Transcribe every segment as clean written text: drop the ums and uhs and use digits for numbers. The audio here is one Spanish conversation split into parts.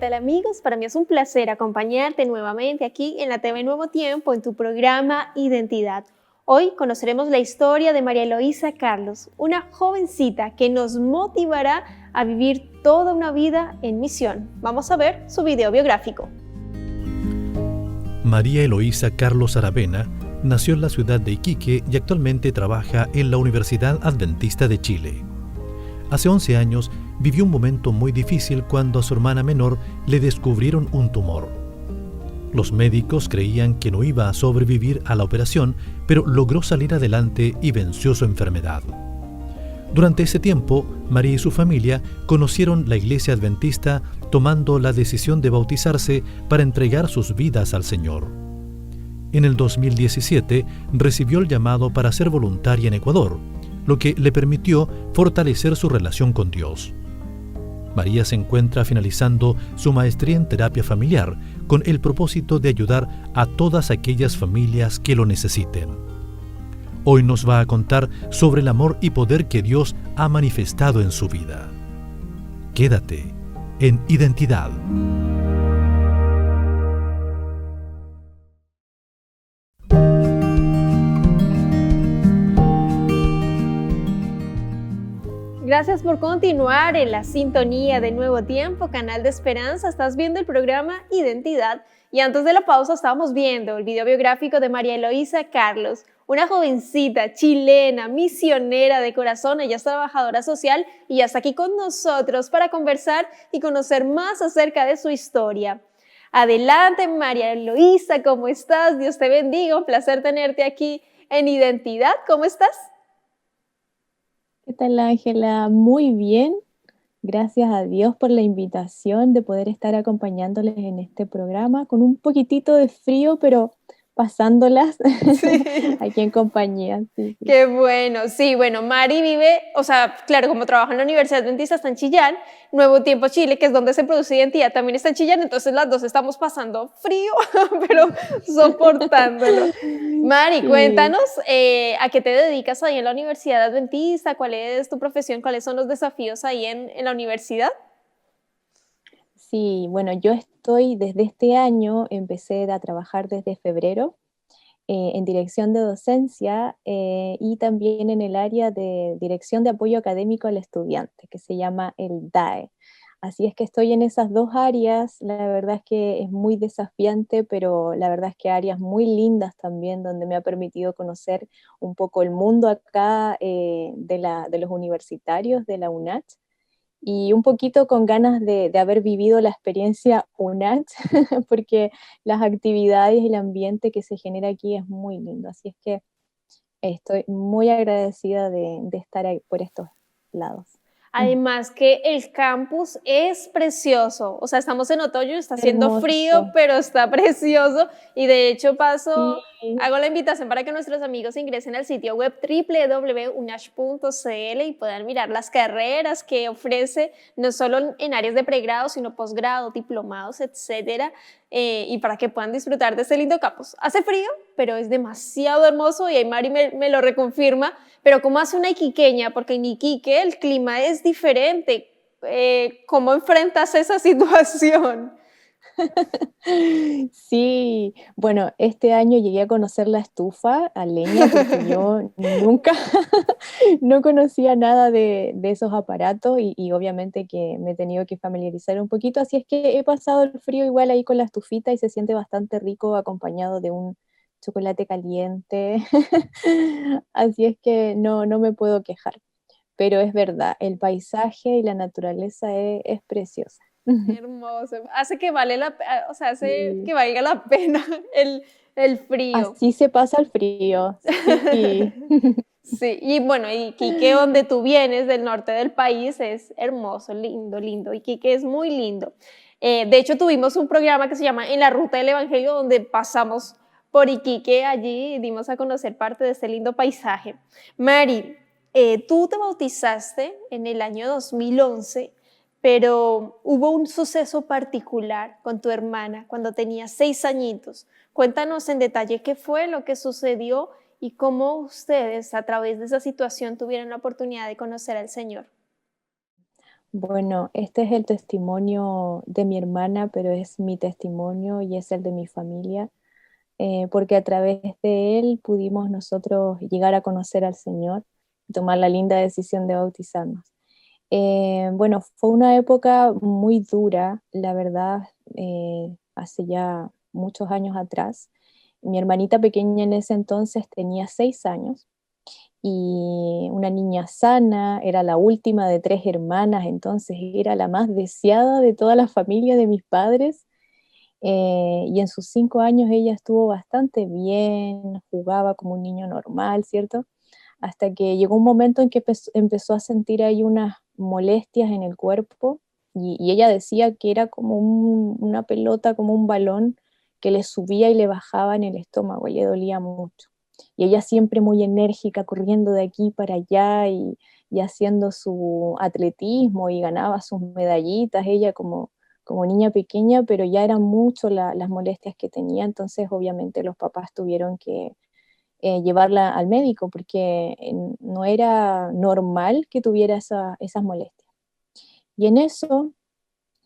tal amigos? Para mí es un placer acompañarte nuevamente aquí en la TV Nuevo Tiempo en tu programa Identidad. Hoy conoceremos la historia de María Eloísa Carlos, una jovencita que nos motivará a vivir toda una vida en misión. Vamos a ver su video biográfico. María Eloísa Carlos Aravena nació en la ciudad de Iquique y actualmente trabaja en la Universidad Adventista de Chile. Hace 11 años vivió un momento muy difícil cuando a su hermana menor le descubrieron un tumor. Los médicos creían que no iba a sobrevivir a la operación, pero logró salir adelante y venció su enfermedad. Durante ese tiempo, María y su familia conocieron la iglesia adventista, tomando la decisión de bautizarse para entregar sus vidas al Señor. En el 2017 recibió el llamado para ser voluntaria en Ecuador, lo que le permitió fortalecer su relación con Dios. María se encuentra finalizando su maestría en terapia familiar con el propósito de ayudar a todas aquellas familias que lo necesiten. Hoy nos va a contar sobre el amor y poder que Dios ha manifestado en su vida. Quédate en Identidad. Gracias por continuar en la sintonía de Nuevo Tiempo, Canal de Esperanza. Estás viendo el programa Identidad y antes de la pausa estábamos viendo el video biográfico de María Eloísa Carlos, una jovencita chilena, misionera de corazón. Ella es trabajadora social y ya está aquí con nosotros para conversar y conocer más acerca de su historia. Adelante, María Eloísa, ¿cómo estás? Dios te bendiga, un placer tenerte aquí en Identidad. ¿Cómo estás? ¿Qué tal, Ángela? Muy bien. Gracias a Dios por la invitación de poder estar acompañándoles en este programa con un poquitito de frío, pero pasándolas Sí. aquí en compañía. Sí, sí. Qué bueno, sí, bueno, Mari vive, o sea, claro, como trabaja en la Universidad Adventista, está en Chillán, Nuevo Tiempo Chile, que es donde se produce Identidad, también está en Chillán, entonces las dos estamos pasando frío, pero soportándolo. Mari, Sí. cuéntanos, ¿a qué te dedicas ahí en la Universidad Adventista? ¿Cuál es tu profesión? ¿Cuáles son los desafíos ahí en la universidad? Sí, bueno, yo estoy desde este año, empecé a trabajar desde febrero en dirección de docencia y también en el área de dirección de apoyo académico al estudiante, que se llama el DAE. Así es que estoy en esas dos áreas, la verdad es que es muy desafiante, pero la verdad es que áreas muy lindas también, donde me ha permitido conocer un poco el mundo acá de los universitarios de la UNACH y un poquito con ganas de haber vivido la experiencia UNACH, porque las actividades y el ambiente que se genera aquí es muy lindo. Así es que estoy muy agradecida de estar ahí por estos lados. Además que el campus es precioso, o sea, estamos en otoño, está haciendo frío, Hermoso. pero está precioso y de hecho Sí, hago la invitación para que nuestros amigos ingresen al sitio web www.unash.cl y puedan mirar las carreras que ofrece, no solo en áreas de pregrado, sino posgrado, diplomados, etcétera, y para que puedan disfrutar de este lindo campus. Hace frío, pero es demasiado hermoso y ahí Mari me lo reconfirma. Pero ¿cómo hace una iquiqueña? Porque en Iquique el clima es diferente. ¿Cómo enfrentas esa situación? sí. Bueno, este año llegué a conocer la estufa a leña porque yo nunca no conocía nada de esos aparatos y obviamente que me he tenido que familiarizar un poquito, así es que he pasado el frío igual ahí con la estufita y se siente bastante rico acompañado de un chocolate caliente, así es que no me puedo quejar, pero es verdad, el paisaje y la naturaleza es preciosa. Hermoso. Hace que vale o sea, hace Sí. que valga la pena el frío. Así se pasa el frío, sí. Sí, y bueno, Iquique, donde tú vienes, del norte del país, es hermoso, lindo, lindo. Iquique es muy lindo. De hecho, tuvimos un programa que se llama En la Ruta del Evangelio, donde pasamos por Iquique allí y dimos a conocer parte de este lindo paisaje. Mari, tú te bautizaste en el año 2011, pero hubo un suceso particular con tu hermana cuando tenía 6 añitos. Cuéntanos en detalle qué fue lo que sucedió y cómo ustedes a través de esa situación tuvieron la oportunidad de conocer al Señor. Bueno, este es el testimonio de mi hermana, pero es mi testimonio y es el de mi familia, porque a través de él pudimos nosotros llegar a conocer al Señor y tomar la linda decisión de bautizarnos. Bueno, fue una época muy dura, la verdad, hace ya muchos años atrás. Mi hermanita pequeña en ese entonces tenía 6 años y una niña sana, era la última de 3 hermanas, entonces era la más deseada de toda la familia de mis padres. Y en sus 5 años ella estuvo bastante bien, jugaba como un niño normal, ¿cierto? Hasta que llegó un momento en que empezó a sentir ahí unas molestias en el cuerpo y ella decía que era como una pelota, como un balón que le subía y le bajaba en el estómago y le dolía mucho. Y ella siempre muy enérgica, corriendo de aquí para allá y haciendo su atletismo y ganaba sus medallitas, ella como niña pequeña, pero ya eran mucho las molestias que tenía, entonces obviamente los papás tuvieron que llevarla al médico porque no era normal que tuviera esas molestias. Y en eso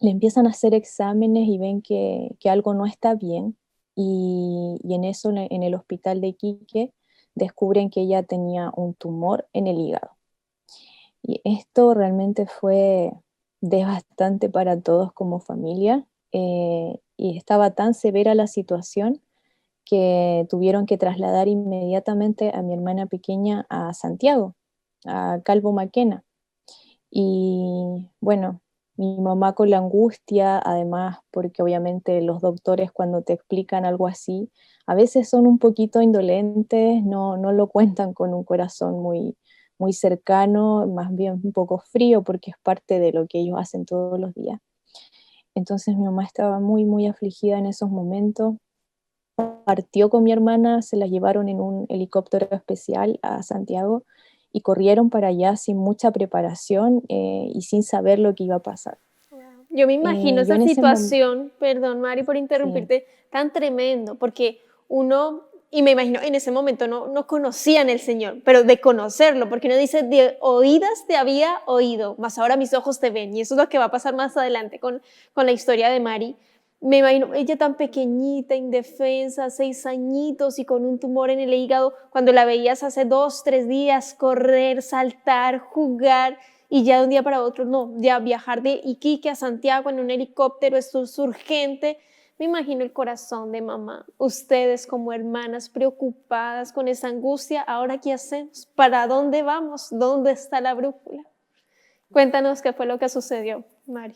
le empiezan a hacer exámenes y ven que algo no está bien y en eso en el hospital de Iquique descubren que ella tenía un tumor en el hígado. Y esto realmente fue devastante para todos como familia y estaba tan severa la situación que tuvieron que trasladar inmediatamente a mi hermana pequeña a Santiago, a Calvo Maquena. Y bueno, mi mamá con la angustia, además, porque obviamente los doctores cuando te explican algo así, a veces son un poquito indolentes, no lo cuentan con un corazón muy cercano, más bien un poco frío, porque es parte de lo que ellos hacen todos los días. Entonces mi mamá estaba muy afligida en esos momentos, partió con mi hermana, se la llevaron en un helicóptero especial a Santiago y corrieron para allá sin mucha preparación y sin saber lo que iba a pasar. Yo me imagino Yo esa en ese momento, situación, perdón Mari por sí, interrumpirte, tan tremendo, porque uno, y me imagino en ese momento no conocían el Señor, pero de conocerlo, porque uno dice, de oídas te había oído, mas ahora mis ojos te ven, y eso es lo que va a pasar más adelante con la historia de Mari. Me imagino ella tan pequeñita, indefensa, 6 añitos y con un tumor en el hígado, cuando la veías hace 2, 3 días correr, saltar, jugar, y ya de un día para otro, no, ya viajar de Iquique a Santiago en un helicóptero, esto es urgente. Me imagino el corazón de mamá, ustedes como hermanas preocupadas con esa angustia, ahora qué hacemos, para dónde vamos, dónde está la brújula. Cuéntanos qué fue lo que sucedió, Mari.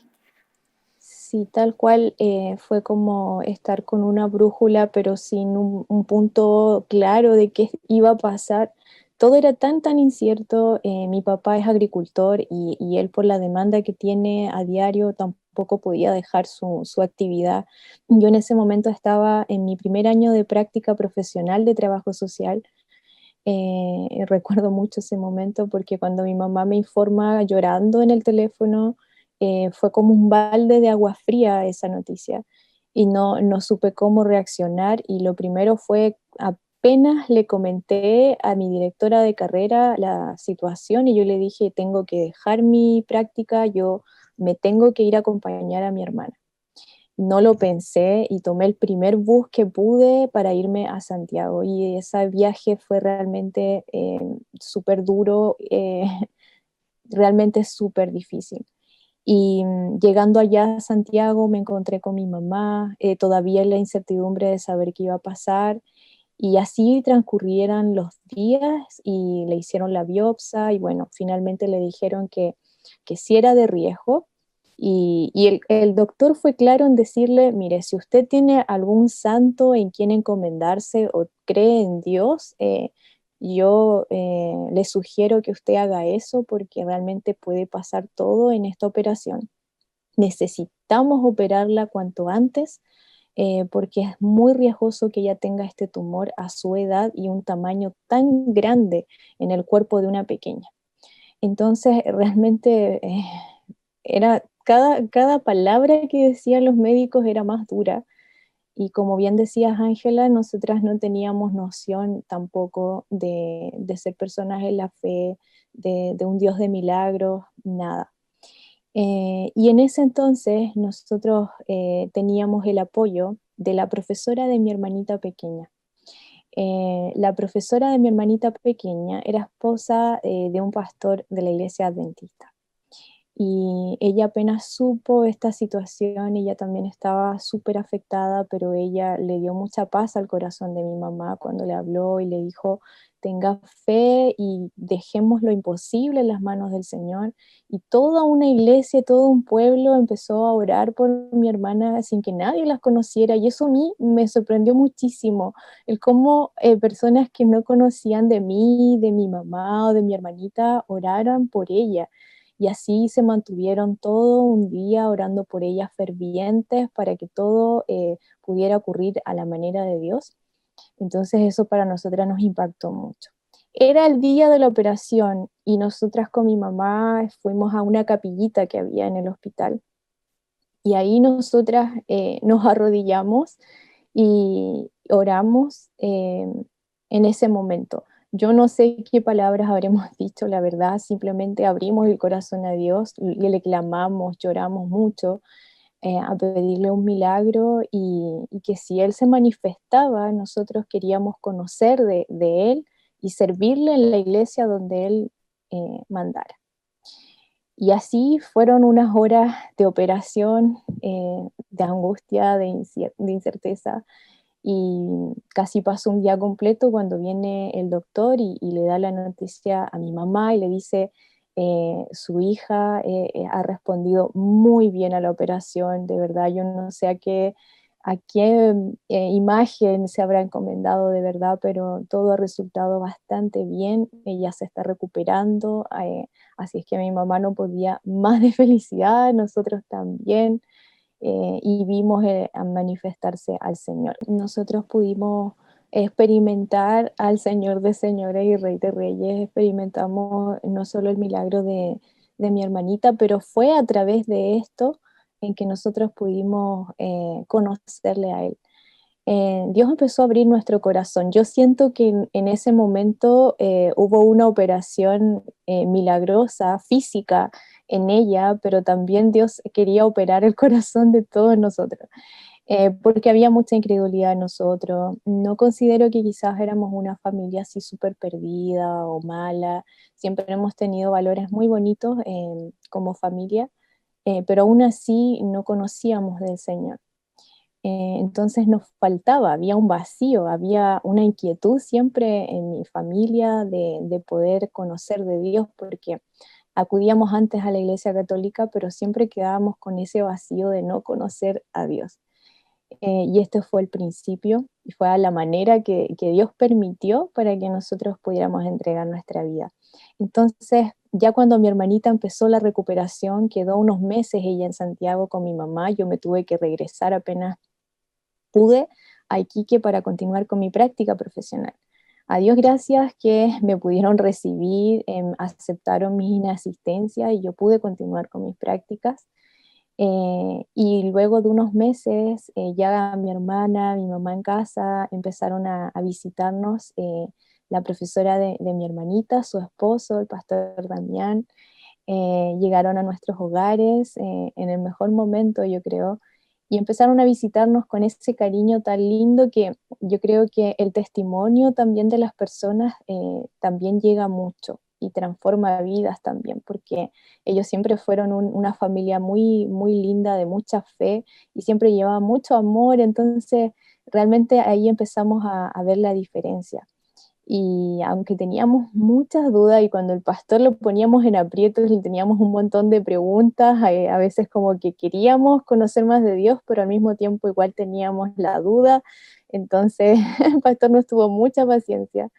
sí, tal cual fue como estar con una brújula, pero sin un punto claro de qué iba a pasar. Todo era tan incierto. Mi papá es agricultor y él por la demanda que tiene a diario tampoco podía dejar su actividad. Yo en ese momento estaba en mi primer año de práctica profesional de trabajo social. Recuerdo mucho ese momento porque cuando mi mamá me informa llorando en el teléfono, fue como un balde de agua fría esa noticia y no supe cómo reaccionar y lo primero fue apenas le comenté a mi directora de carrera la situación y yo le dije, tengo que dejar mi práctica, yo me tengo que ir a acompañar a mi hermana. No lo pensé y tomé el primer bus que pude para irme a Santiago y ese viaje fue realmente súper duro, realmente súper difícil. Y llegando allá a Santiago me encontré con mi mamá, todavía en la incertidumbre de saber qué iba a pasar. Y así transcurrieran los días y le hicieron la biopsia y bueno, finalmente le dijeron que sí era de riesgo. Y el doctor fue claro en decirle, mire, si usted tiene algún santo en quien encomendarse o cree en Dios, yo le sugiero que usted haga eso porque realmente puede pasar todo en esta operación. Necesitamos operarla cuanto antes porque es muy riesgoso que ella tenga este tumor a su edad y un tamaño tan grande en el cuerpo de una pequeña. Entonces, realmente era cada palabra que decían los médicos era más dura. Y como bien decías, Ángela, nosotras no teníamos noción tampoco de ser personas en la fe, de un Dios de milagros, nada. Y en ese entonces nosotros teníamos el apoyo de la profesora de mi hermanita pequeña. La profesora de mi hermanita pequeña era esposa de un pastor de la iglesia adventista. Y ella apenas supo esta situación, ella también estaba súper afectada, pero ella le dio mucha paz al corazón de mi mamá cuando le habló y le dijo, tenga fe y dejemos lo imposible en las manos del Señor. Y toda una iglesia, todo un pueblo empezó a orar por mi hermana sin que nadie las conociera. Y eso a mí me sorprendió muchísimo, el cómo personas que no conocían de mí, de mi mamá o de mi hermanita, oraran por ella. Y así se mantuvieron todo un día orando por ellas fervientes para que todo pudiera ocurrir a la manera de Dios. Entonces eso para nosotras nos impactó mucho. Era el día de la operación y nosotras con mi mamá fuimos a una capillita que había en el hospital. Y ahí nosotras nos arrodillamos y oramos en ese momento. Yo no sé qué palabras habremos dicho, la verdad, simplemente abrimos el corazón a Dios y le clamamos, lloramos mucho a pedirle un milagro y que si Él se manifestaba, nosotros queríamos conocer de Él y servirle en la iglesia donde Él mandara. Y así fueron unas horas de operación, de angustia, de incerteza, y casi pasó un día completo cuando viene el doctor y le da la noticia a mi mamá y le dice, su hija ha respondido muy bien a la operación, de verdad, yo no sé a qué imagen se habrá encomendado de verdad, pero todo ha resultado bastante bien, ella se está recuperando, así es que mi mamá no podía más de felicidad, nosotros también, y vimos a manifestarse al Señor. Nosotros pudimos experimentar al Señor de señores y Rey de reyes, experimentamos no solo el milagro de mi hermanita, pero fue a través de esto en que nosotros pudimos conocerle a Él. Dios empezó a abrir nuestro corazón. Yo siento que en ese momento hubo una operación milagrosa, física en ella, pero también Dios quería operar el corazón de todos nosotros, porque había mucha incredulidad en nosotros. No considero que quizás éramos una familia así súper perdida o mala. Siempre hemos tenido valores muy bonitos como familia, pero aún así no conocíamos del Señor. Entonces nos faltaba, había un vacío, había una inquietud siempre en mi familia de poder conocer de Dios, porque acudíamos antes a la iglesia católica, pero siempre quedábamos con ese vacío de no conocer a Dios. Y este fue el principio y fue a la manera que Dios permitió para que nosotros pudiéramos entregar nuestra vida. Entonces, ya cuando mi hermanita empezó la recuperación, quedó unos meses ella en Santiago con mi mamá, yo me tuve que regresar apenas pude a Iquique para continuar con mi práctica profesional. A Dios gracias que me pudieron recibir, aceptaron mi inasistencia y yo pude continuar con mis prácticas. Y luego de unos meses, ya mi hermana, mi mamá en casa empezaron a visitarnos, la profesora de mi hermanita, su esposo, el pastor Damián, llegaron a nuestros hogares en el mejor momento, yo creo, y empezaron a visitarnos con ese cariño tan lindo que yo creo que el testimonio también de las personas también llega mucho y transforma vidas también, porque ellos siempre fueron una familia muy, muy linda, de mucha fe, y siempre llevaban mucho amor, entonces realmente ahí empezamos a ver la diferencia. Y aunque teníamos muchas dudas y cuando el pastor lo poníamos en aprietos y teníamos un montón de preguntas, a veces como que queríamos conocer más de Dios, pero al mismo tiempo igual teníamos la duda. Entonces el pastor nos tuvo mucha paciencia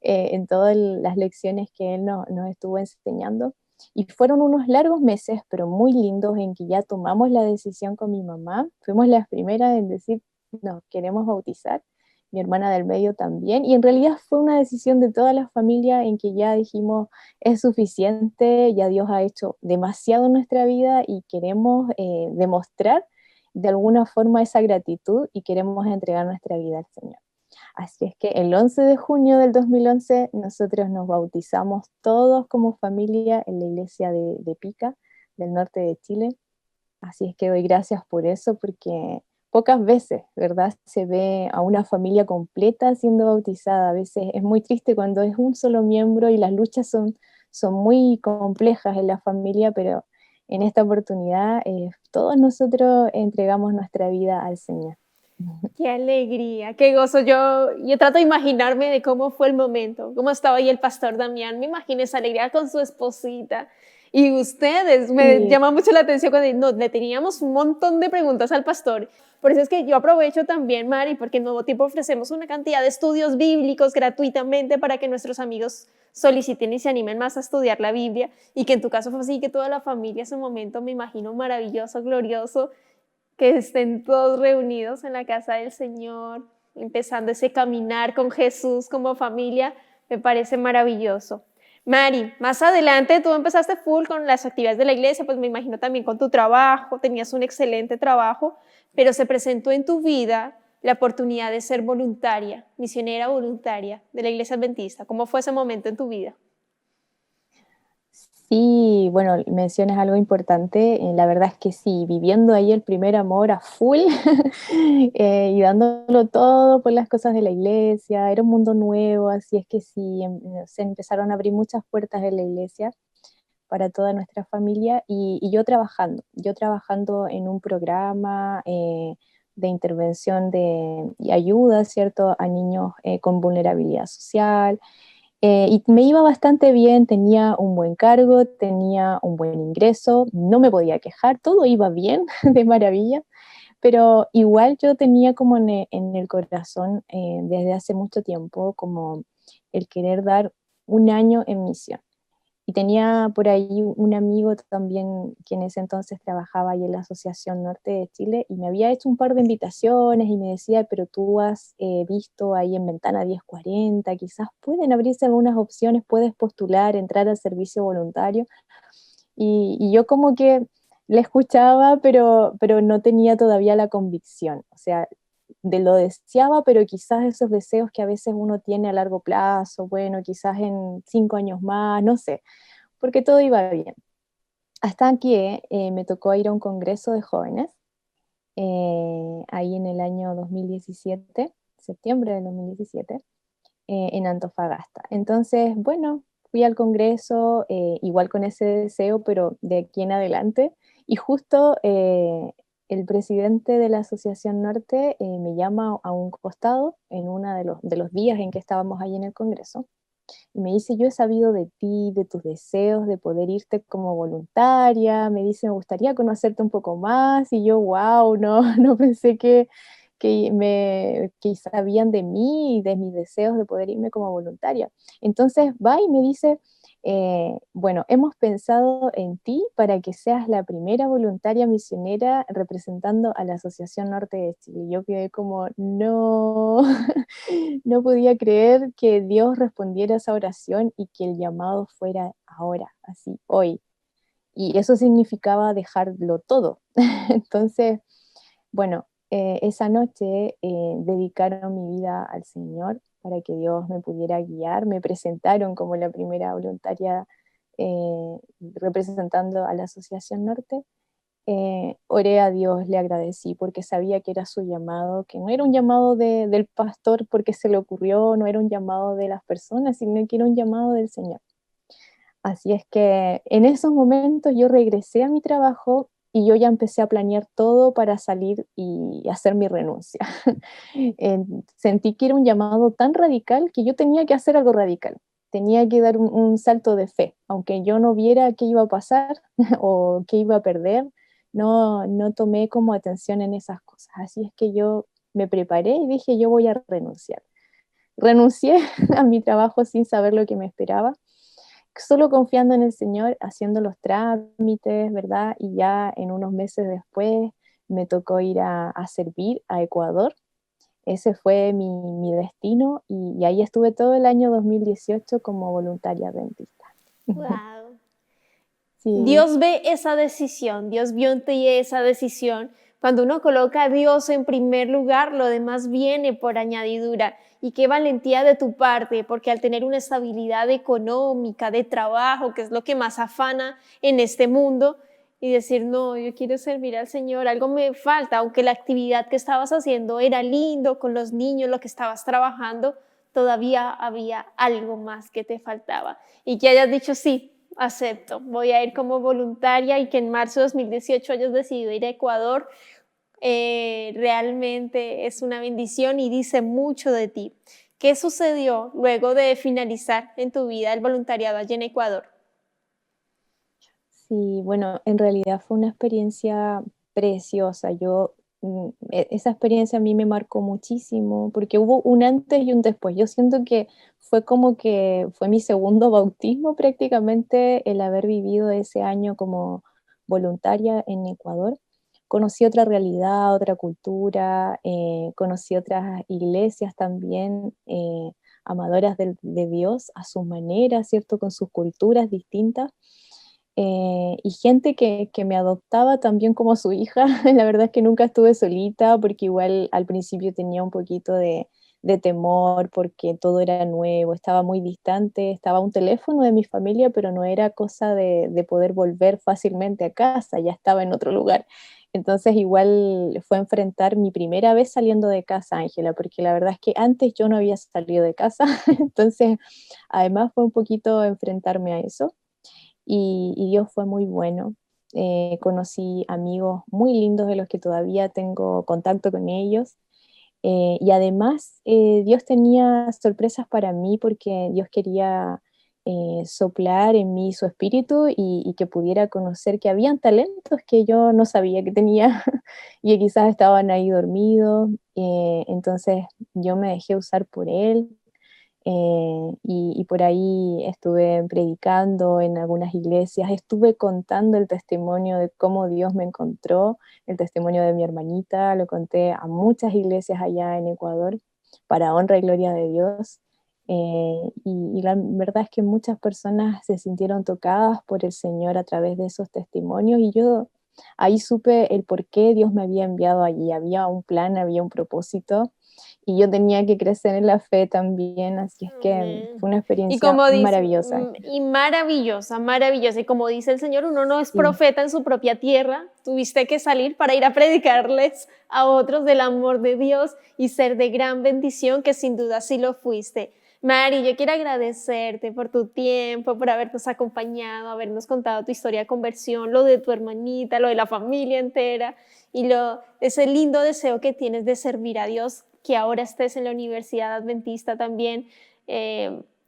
en todas las lecciones que él nos estuvo enseñando. Y fueron unos largos meses, pero muy lindos, en que ya tomamos la decisión con mi mamá. Fuimos las primeras en decir, nos queremos bautizar, mi hermana del medio también, y en realidad fue una decisión de toda la familia en que ya dijimos, es suficiente, ya Dios ha hecho demasiado en nuestra vida y queremos demostrar de alguna forma esa gratitud y queremos entregar nuestra vida al Señor. Así es que el 11 de junio del 2011 nosotros nos bautizamos todos como familia en la iglesia de Pica, del norte de Chile. Así es que doy gracias por eso, porque pocas veces, ¿verdad?, se ve a una familia completa siendo bautizada. A veces es muy triste cuando es un solo miembro y las luchas son muy complejas en la familia, pero en esta oportunidad todos nosotros entregamos nuestra vida al Señor. Qué alegría, qué gozo. Yo trato de imaginarme de cómo fue el momento, cómo estaba ahí el pastor Damián. Me imagino esa alegría con su esposita. Y ustedes, me Sí, llama mucho la atención cuando no, le teníamos un montón de preguntas al pastor. Por eso es que yo aprovecho también, Mari, porque en Nuevo Tiempo ofrecemos una cantidad de estudios bíblicos gratuitamente para que nuestros amigos soliciten y se animen más a estudiar la Biblia. Y que en tu caso fue así, que toda la familia, ese momento, me imagino maravilloso, glorioso, que estén todos reunidos en la casa del Señor, empezando ese caminar con Jesús como familia, me parece maravilloso. Mari, más adelante tú empezaste full con las actividades de la iglesia, pues me imagino también con tu trabajo, tenías un excelente trabajo, pero se presentó en tu vida la oportunidad de ser voluntaria, misionera voluntaria de la iglesia adventista. ¿Cómo fue ese momento en tu vida? sí, bueno, mencionas algo importante. La verdad es que sí, viviendo ahí el primer amor a full y dándolo todo por las cosas de la iglesia, era un mundo nuevo, así es que sí, se empezaron a abrir muchas puertas en la iglesia para toda nuestra familia y yo trabajando en un programa de intervención y ayuda, ¿cierto?, a niños con vulnerabilidad social. Y me iba bastante bien, tenía un buen cargo, tenía un buen ingreso, no me podía quejar, todo iba bien, de maravilla, pero igual yo tenía como en el corazón desde hace mucho tiempo como el querer dar un año en misión. Y tenía por ahí un amigo también que en ese entonces trabajaba ahí en la Asociación Norte de Chile y me había hecho un par de invitaciones y me decía, pero tú has visto ahí en Ventana 1040, quizás pueden abrirse algunas opciones, puedes postular, entrar al servicio voluntario. Y yo como que le escuchaba, pero no tenía todavía la convicción. O sea, de lo deseaba, pero quizás esos deseos que a veces uno tiene a largo plazo, bueno, quizás en 5 años más, no sé, porque todo iba bien. Hasta que me tocó ir a un congreso de jóvenes, ahí en el año 2017, septiembre del 2017, en Antofagasta. Entonces, bueno, fui al congreso, igual con ese deseo, pero de aquí en adelante, y justo el presidente de la Asociación Norte me llama a un costado en uno de los días en que estábamos ahí en el congreso, y me dice, yo he sabido de ti, de tus deseos, de poder irte como voluntaria, me dice, me gustaría conocerte un poco más, y yo, wow, no, no pensé que sabían de mí y de mis deseos de poder irme como voluntaria. Entonces va y me dice, bueno, hemos pensado en ti para que seas la primera voluntaria misionera representando a la Asociación Norte de Chile. Y yo quedé como, no, no podía creer que Dios respondiera a esa oración y que el llamado fuera ahora, así, hoy. Y eso significaba dejarlo todo. Entonces, bueno, esa noche dedicaron mi vida al Señor para que Dios me pudiera guiar. Me presentaron como la primera voluntaria representando a la Asociación Norte. Oré a Dios, le agradecí porque sabía que era su llamado, que no era un llamado del pastor porque se le ocurrió, no era un llamado de las personas, sino que era un llamado del Señor. Así es que en esos momentos yo regresé a mi trabajo y yo ya empecé a planear todo para salir y hacer mi renuncia. Sentí que era un llamado tan radical que yo tenía que hacer algo radical. Tenía que dar un salto de fe, aunque yo no viera qué iba a pasar o qué iba a perder, no tomé como atención en esas cosas. Así es que yo me preparé y dije, yo voy a renunciar. Renuncié a mi trabajo sin saber lo que me esperaba, solo confiando en el Señor, haciendo los trámites, ¿verdad? Y ya en unos meses después me tocó ir a servir a Ecuador. Ese fue mi destino y ahí estuve todo el año 2018 como voluntaria dentista. Wow. Sí, Dios ve esa decisión, Dios vio en ti esa decisión. Cuando uno coloca a Dios en primer lugar, lo demás viene por añadidura. Y qué valentía de tu parte, porque al tener una estabilidad económica, de trabajo, que es lo que más afana en este mundo, y decir, no, yo quiero servir al Señor, algo me falta, aunque la actividad que estabas haciendo era lindo con los niños, lo que estabas trabajando, todavía había algo más que te faltaba y que hayas dicho, sí, acepto, voy a ir como voluntaria y que en marzo de 2018 hayas decidido ir a Ecuador, realmente es una bendición y dice mucho de ti. ¿Qué sucedió luego de finalizar en tu vida el voluntariado allí en Ecuador? Sí, bueno, en realidad fue una experiencia preciosa. Esa experiencia a mí me marcó muchísimo porque hubo un antes y un después. Yo siento que fue como que fue mi segundo bautismo prácticamente el haber vivido ese año como voluntaria en Ecuador. Conocí otra realidad, otra cultura, conocí otras iglesias también, amadoras de Dios a su manera, ¿cierto? Con sus culturas distintas. Y gente que me adoptaba también como su hija. La verdad es que nunca estuve solita porque igual al principio tenía un poquito de temor porque todo era nuevo, estaba muy distante, estaba a un teléfono de mi familia, pero no era cosa de poder volver fácilmente a casa, ya estaba en otro lugar. Entonces igual fue enfrentar mi primera vez saliendo de casa, Ángela, porque la verdad es que antes yo no había salido de casa, entonces además fue un poquito enfrentarme a eso y Dios fue muy bueno. Conocí amigos muy lindos de los que todavía tengo contacto con ellos. Y además Dios tenía sorpresas para mí porque Dios quería soplar en mí su espíritu y que pudiera conocer que habían talentos que yo no sabía que tenía y que quizás estaban ahí dormidos. Entonces yo me dejé usar por Él. Y por ahí estuve predicando en algunas iglesias, estuve contando el testimonio de cómo Dios me encontró, el testimonio de mi hermanita, lo conté a muchas iglesias allá en Ecuador, para honra y gloria de Dios. Y la verdad es que muchas personas se sintieron tocadas por el Señor a través de esos testimonios y yo ahí supe el por qué Dios me había enviado allí, había un plan, había un propósito y yo tenía que crecer en la fe también, así es que Amén. fue una Y experiencia como dice, maravillosa. y maravillosa, maravillosa. Y como dice el Señor, uno no es Sí, profeta en su propia tierra. Tuviste que salir para ir a predicarles a otros del amor de Dios y ser de gran bendición, que sin duda sí lo fuiste. Mari, yo quiero agradecerte por tu tiempo, por habernos acompañado, habernos contado tu historia de conversión, lo de tu hermanita, lo de la familia entera y ese lindo deseo que tienes de servir a Dios, que ahora estés en la Universidad Adventista también,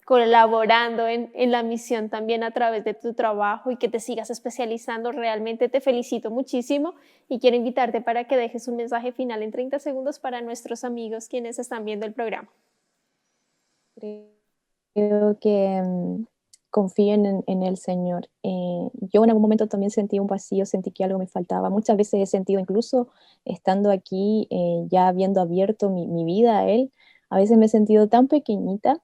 colaborando en la misión también a través de tu trabajo y que te sigas especializando. Realmente te felicito muchísimo y quiero invitarte para que dejes un mensaje final en 30 segundos para nuestros amigos quienes están viendo el programa. creo que confíen en el Señor. Yo en algún momento también sentí un vacío, sentí que algo me faltaba. Muchas veces he sentido, incluso estando aquí, ya habiendo abierto mi vida a Él, a veces me he sentido tan pequeñita.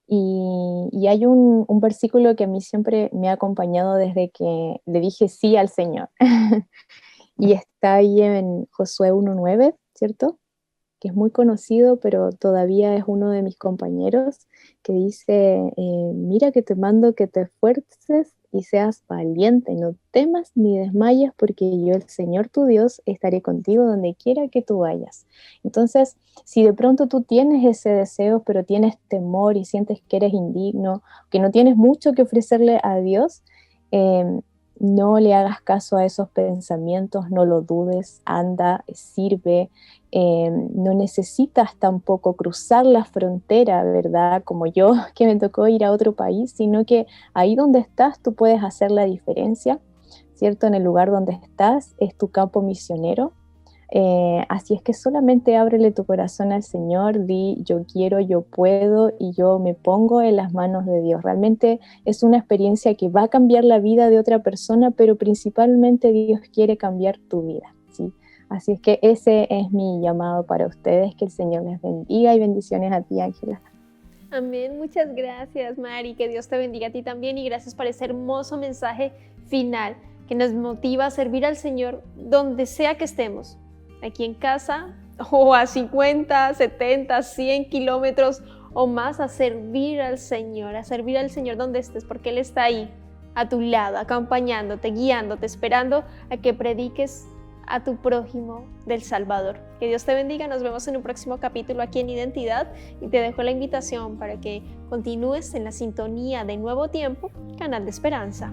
Y hay un versículo que a mí siempre me ha acompañado desde que le dije sí al Señor. Y está ahí en Josué 1:9, ¿cierto? Que es muy conocido, pero todavía es uno de mis compañeros, que dice, mira que te mando que te esfuerces y seas valiente, no temas ni desmayes, porque yo, el Señor tu Dios, estaré contigo donde quiera que tú vayas. Entonces, si de pronto tú tienes ese deseo, pero tienes temor y sientes que eres indigno, que no tienes mucho que ofrecerle a Dios, eh, no le hagas caso a esos pensamientos, no lo dudes, anda, sirve, no necesitas tampoco cruzar la frontera, ¿verdad? Como yo, que me tocó ir a otro país, sino que ahí donde estás tú puedes hacer la diferencia, ¿cierto? En el lugar donde estás es tu campo misionero. Así es que solamente ábrele tu corazón al Señor, di yo quiero, yo puedo y yo me pongo en las manos de Dios. Realmente es una experiencia que va a cambiar la vida de otra persona, pero principalmente Dios quiere cambiar tu vida, ¿sí? Así es que ese es mi llamado para ustedes, que el Señor les bendiga y bendiciones a ti, Ángela. Amén, muchas gracias, Mari, que Dios te bendiga a ti también y gracias por ese hermoso mensaje final que nos motiva a servir al Señor donde sea que estemos, aquí en casa o a 50, 70, 100 kilómetros o más, a servir al Señor donde estés, porque Él está ahí a tu lado, acompañándote, guiándote, esperando a que prediques a tu prójimo del Salvador. Que Dios te bendiga, nos vemos en un próximo capítulo aquí en Identidad y te dejo la invitación para que continúes en la sintonía de Nuevo Tiempo, Canal de Esperanza.